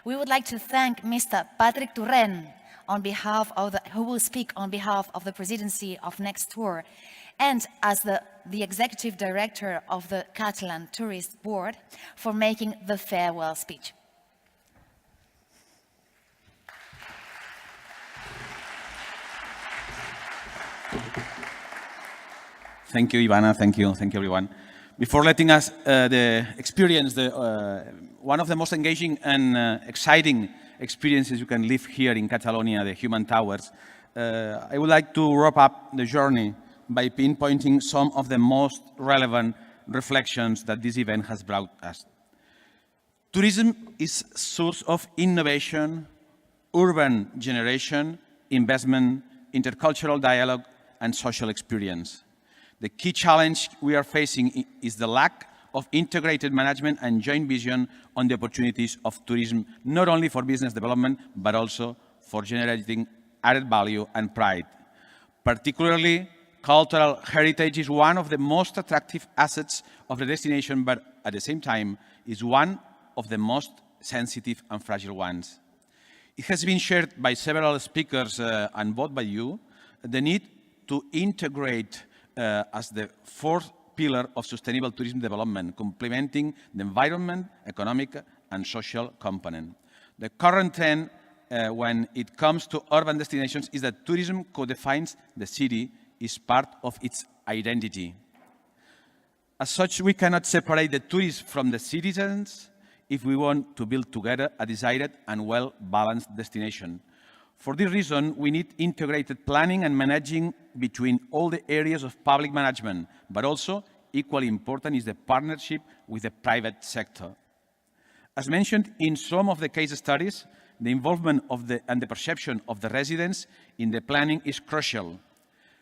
We would like to thank Mr. Patrick Torrent, who will speak on behalf of the Presidency of NECSTouR, and as the Executive Director of the Catalan Tourist Board, for making the farewell speech. Thank you, Ivana. Thank you, everyone. Before letting us experience one of the most engaging and exciting experiences you can live here in Catalonia, the Human Towers, I would like to wrap up the journey by pinpointing some of the most relevant reflections that this event has brought us. Tourism is a source of innovation, urban generation, investment, intercultural dialogue, and social experience. The key challenge we are facing is the lack of integrated management and joint vision on the opportunities of tourism, not only for business development, but also for generating added value and pride. Particularly, cultural heritage is one of the most attractive assets of the destination, but at the same time is one of the most sensitive and fragile ones. It has been shared by several speakers and both by you, the need to integrate as the fourth pillar of sustainable tourism development, complementing the environment, economic, and social component. The current trend when it comes to urban destinations is that tourism co-defines the city, is part of its identity. As such, we cannot separate the tourists from the citizens if we want to build together a desired and well-balanced destination. For this reason, we need integrated planning and managing between all the areas of public management, but also, equally important, is the partnership with the private sector. As mentioned in some of the case studies, the involvement of and the perception of the residents in the planning is crucial.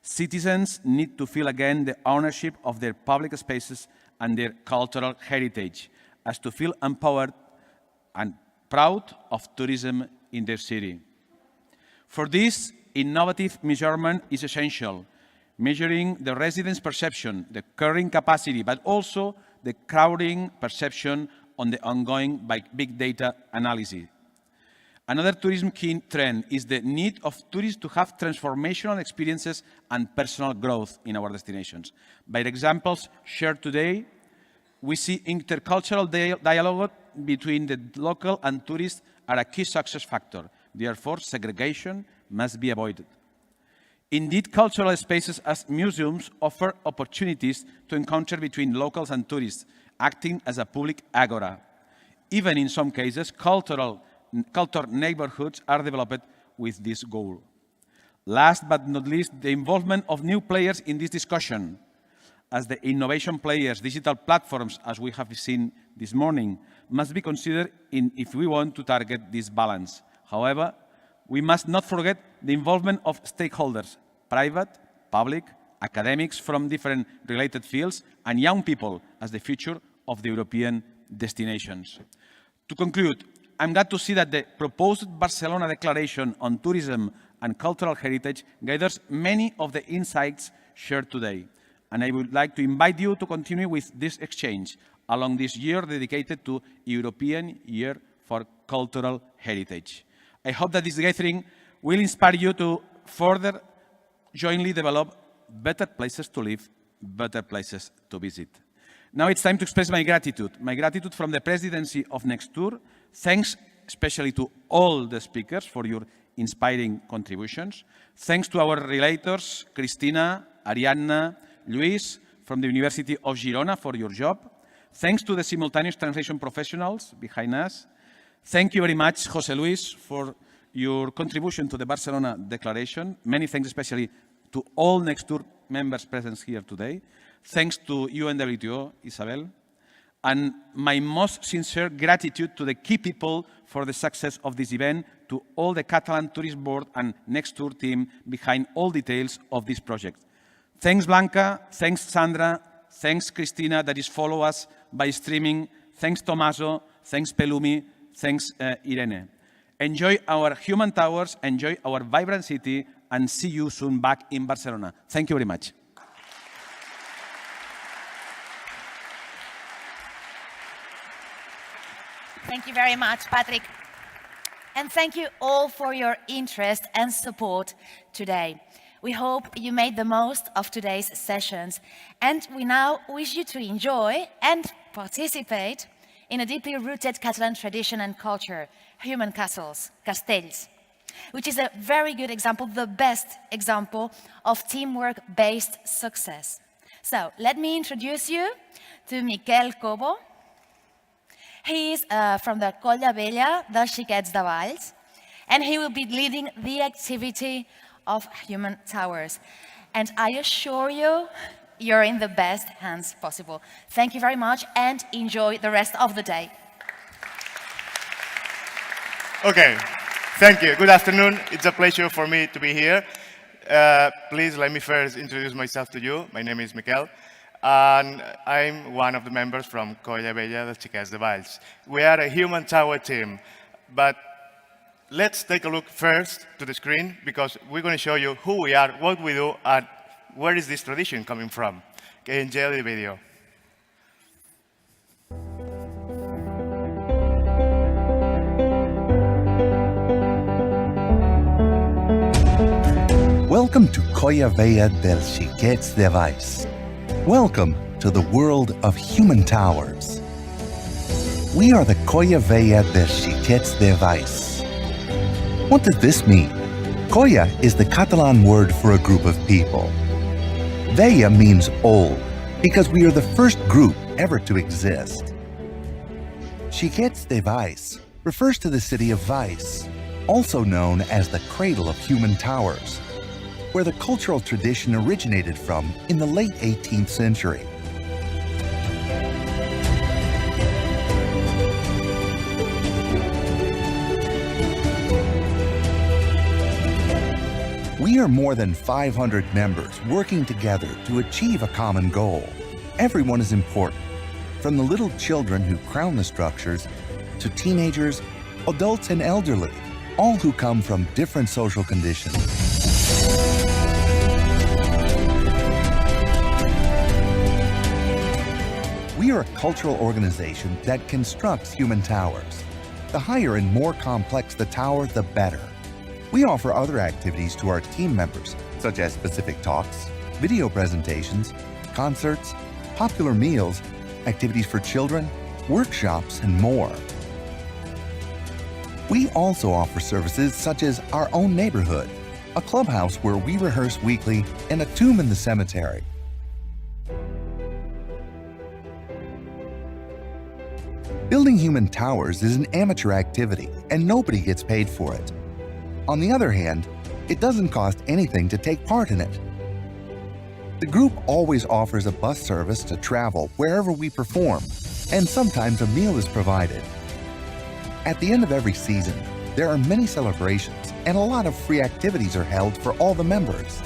Citizens need to feel again the ownership of their public spaces and their cultural heritage, as to feel empowered and proud of tourism in their city. For this, innovative measurement is essential, measuring the residents' perception, the carrying capacity, but also the crowding perception on the ongoing big data analysis. Another tourism key trend is the need of tourists to have transformational experiences and personal growth in our destinations. By the examples shared today, we see intercultural dialogue between the local and tourists are a key success factor. Therefore, segregation must be avoided. Indeed, cultural spaces as museums offer opportunities to encounter between locals and tourists, acting as a public agora. Even in some cases, cultural neighborhoods are developed with this goal. Last but not least, the involvement of new players in this discussion, as the innovation players, digital platforms, as we have seen this morning, must be considered if we want to target this balance. However, we must not forget the involvement of stakeholders, private, public, academics from different related fields, and young people as the future of the European destinations. To conclude, I'm glad to see that the proposed Barcelona Declaration on Tourism and Cultural Heritage gathers many of the insights shared today. And I would like to invite you to continue with this exchange along this year dedicated to European Year for Cultural Heritage. I hope that this gathering will inspire you to further jointly develop better places to live, better places to visit. Now it's time to express my gratitude from the Presidency of NECSTouR. Thanks especially to all the speakers for your inspiring contributions. Thanks to our relators, Cristina, Ariadna, Luis from the University of Girona for your job. Thanks to the simultaneous translation professionals behind us. Thank you very much, José Luis, for your contribution to the Barcelona Declaration. Many thanks especially to all NECSTouR members present here today. Thanks to UNWTO, Isabel. And my most sincere gratitude to the key people for the success of this event, to all the Catalan Tourist Board and NECSTouR team behind all details of this project. Thanks, Blanca. Thanks, Sandra. Thanks, Cristina, that is follow us by streaming. Thanks, Tommaso. Thanks, Pelumi. Thanks, Irene. Enjoy our human towers, enjoy our vibrant city, and see you soon back in Barcelona. Thank you very much. Thank you very much, Patrick. And thank you all for your interest and support today. We hope you made the most of today's sessions, and we now wish you to enjoy and participate in a deeply rooted Catalan tradition and culture, human castles, castells, which is a very good example, the best example of teamwork-based success. So let me introduce you to Miquel Cobo. He is from the Colla Vella dels Xiquets de Valls, and he will be leading the activity of human towers. And I assure you, you're in the best hands possible. Thank you very much and enjoy the rest of the day. Okay, thank you. Good afternoon. It's a pleasure for me to be here. Please let me first introduce myself to you. My name is Miquel, and I'm one of the members from Colla Vella dels Xiquets de Valls. We are a human tower team, but let's take a look first to the screen, because we're going to show you who we are, what we do, and where is this tradition coming from. Okay, enjoy the video. Welcome to Colla Vella dels Xiquets de Valls. Welcome to the world of human towers. We are the Colla Vella dels Xiquets de Valls. What does this mean? Colla is the Catalan word for a group of people. Vella means old, because we are the first group ever to exist. Xiquets de Valls refers to the city of Valls, also known as the cradle of human towers, where the cultural tradition originated from in the late 18th century. We are more than 500 members working together to achieve a common goal. Everyone is important, from the little children who crown the structures to teenagers, adults, and elderly, all who come from different social conditions. We are a cultural organization that constructs human towers. The higher and more complex the tower, the better. We offer other activities to our team members, such as specific talks, video presentations, concerts, popular meals, activities for children, workshops, and more. We also offer services such as our own neighborhood, a clubhouse where we rehearse weekly, and a tomb in the cemetery. Building human towers is an amateur activity, and nobody gets paid for it. On the other hand, it doesn't cost anything to take part in it. The group always offers a bus service to travel wherever we perform, and sometimes a meal is provided. At the end of every season, there are many celebrations, and a lot of free activities are held for all the members.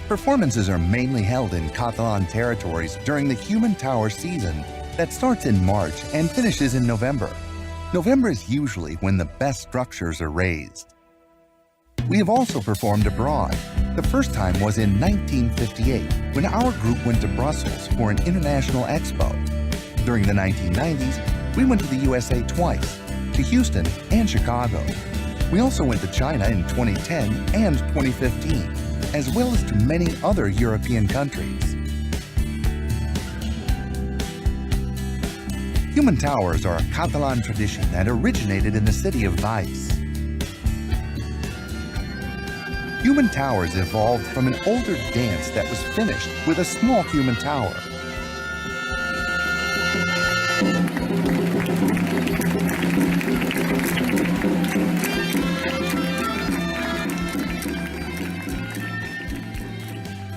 Performances are mainly held in Catalan territories during the Human Tower season that starts in March and finishes in November. November is usually when the best structures are raised. We have also performed abroad. The first time was in 1958, when our group went to Brussels for an international expo. During the 1990s, we went to the USA twice, to Houston and Chicago. We also went to China in 2010 and 2015, as well as to many other European countries. Human towers are a Catalan tradition that originated in the city of Valls. Human towers evolved from an older dance that was finished with a small human tower.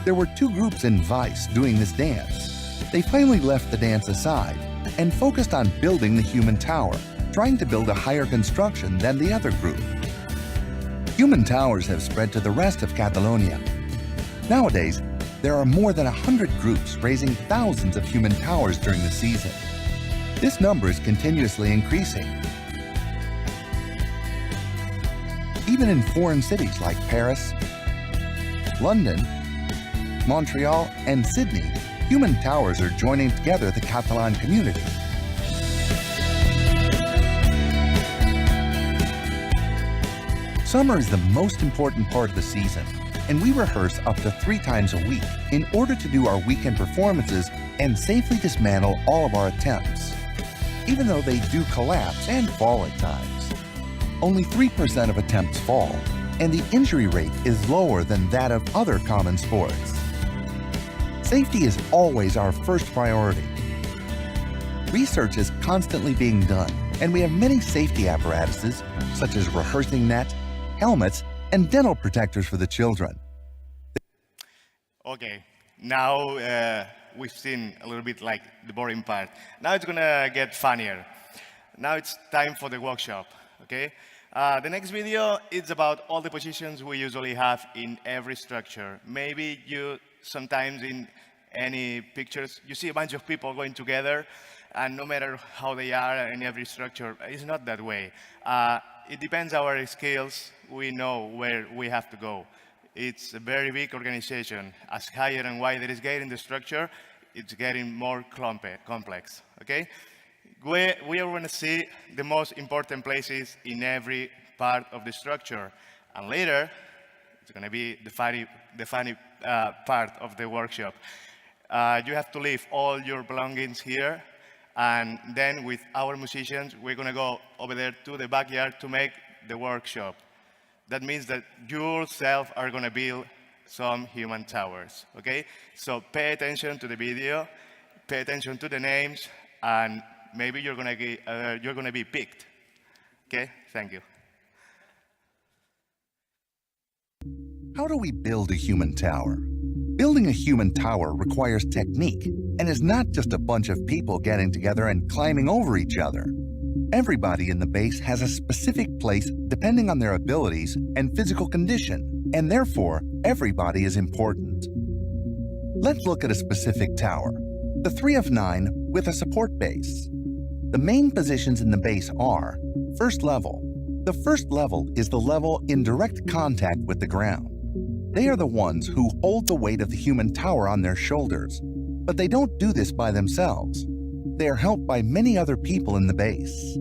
There were two groups in Valls doing this dance. They finally left the dance aside and focused on building the human tower, trying to build a higher construction than the other group. Human towers have spread to the rest of Catalonia. Nowadays, there are more than 100 groups raising thousands of human towers during the season. This number is continuously increasing. Even in foreign cities like Paris, London, Montreal, and Sydney, human towers are joining together the Catalan community. Summer is the most important part of the season, and we rehearse up to 3 times a week in order to do our weekend performances and safely dismantle all of our attempts, even though they do collapse and fall at times. Only 3% of attempts fall, and the injury rate is lower than that of other common sports. Safety is always our first priority. Research is constantly being done, and we have many safety apparatuses, such as rehearsing net, helmets, and dental protectors for the children. Okay, now we've seen a little bit like the boring part. Now it's gonna get funnier. Now it's time for the workshop, okay? The next video is about all the positions we usually have in every structure. Maybe you sometimes in any pictures, you see a bunch of people going together, and no matter how they are in every structure, it's not that way. It depends on our skills, we know where we have to go. It's a very big organization. As higher and wider is getting the structure, it's getting more complex, okay? We are going to see the most important places in every part of the structure. And later, it's going to be the funny part of the workshop. You have to leave all your belongings here. And then with our musicians, we're going to go over there to the backyard to make the workshop. That means that you yourself are going to build some human towers, okay? So pay attention to the video, pay attention to the names, and maybe you're going to be picked, okay? Thank you. How do we build a human tower? Building a human tower requires technique and is not just a bunch of people getting together and climbing over each other. Everybody in the base has a specific place depending on their abilities and physical condition, and therefore, everybody is important. Let's look at a specific tower, the 3 of 9 with a support base. The main positions in the base are: first level. The first level is the level in direct contact with the ground. They are the ones who hold the weight of the human tower on their shoulders, but they don't do this by themselves. They are helped by many other people in the base.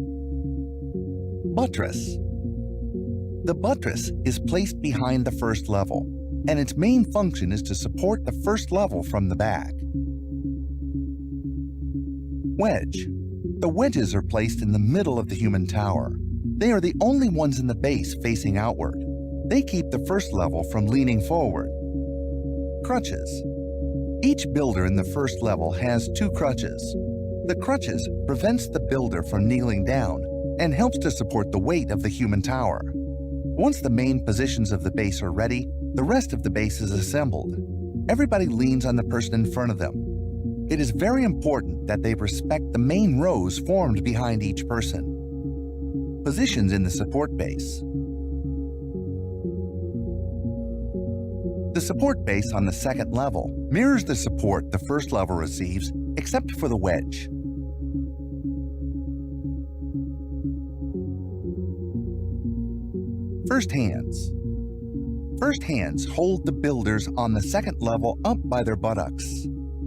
Buttress. The buttress is placed behind the first level, and its main function is to support the first level from the back. Wedge. The wedges are placed in the middle of the human tower. They are the only ones in the base facing outward. They keep the first level from leaning forward. Crutches. Each builder in the first level has 2 crutches. The crutches prevents the builder from kneeling down and helps to support the weight of the human tower. Once the main positions of the base are ready, the rest of the base is assembled. Everybody leans on the person in front of them. It is very important that they respect the main rows formed behind each person. Positions in the support base. The support base on the second level mirrors the support the first level receives, except for the wedge. First hands. First hands hold the builders on the second level up by their buttocks.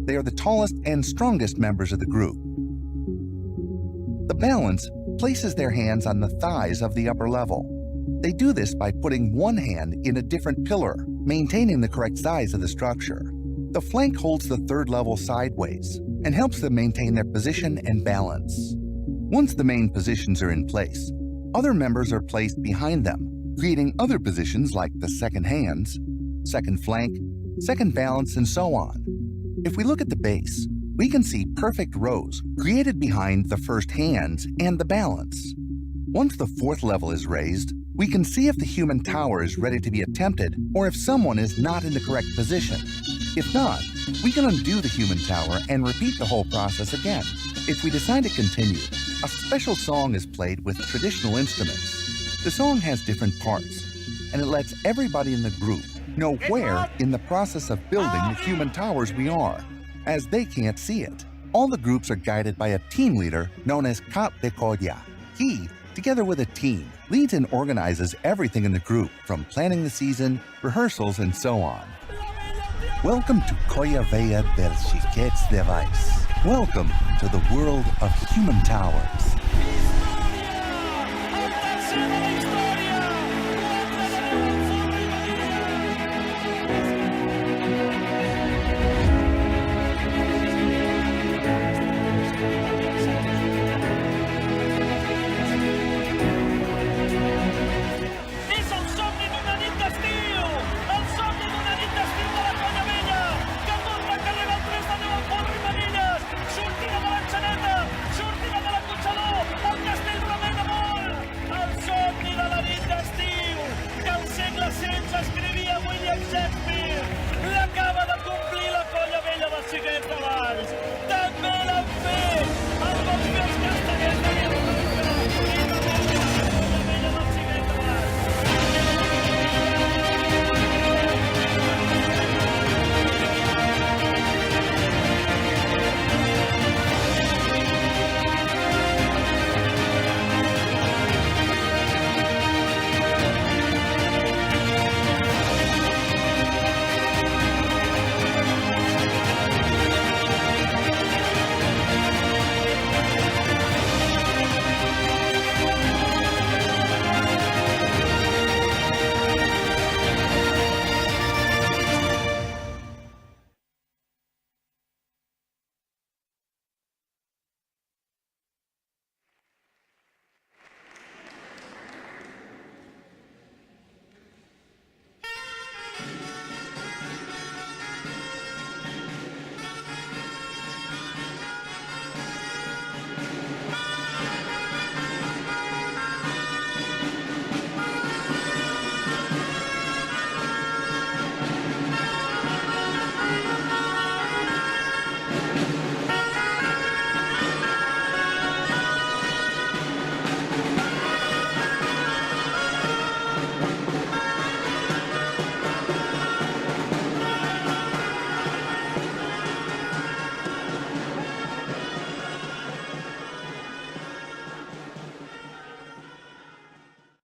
They are the tallest and strongest members of the group. The balance places their hands on the thighs of the upper level. They do this by putting one hand in a different pillar, maintaining the correct size of the structure. The flank holds the third level sideways and helps them maintain their position and balance. Once the main positions are in place, other members are placed behind them, creating other positions like the second hands, second flank, second balance, and so on. If we look at the base, we can see perfect rows created behind the first hands and the balance. Once the fourth level is raised, we can see if the human tower is ready to be attempted or if someone is not in the correct position. If not, we can undo the human tower and repeat the whole process again. If we decide to continue, a special song is played with traditional instruments. The song has different parts, and it lets everybody in the group know where in the process of building the human towers we are, as they can't see it. All the groups are guided by a team leader known as Cap de Colla. He, together with a team, leads and organizes everything in the group, from planning the season, rehearsals, and so on. Welcome to Colla Veia dels Xiquets de Valls. Welcome to the world of human towers.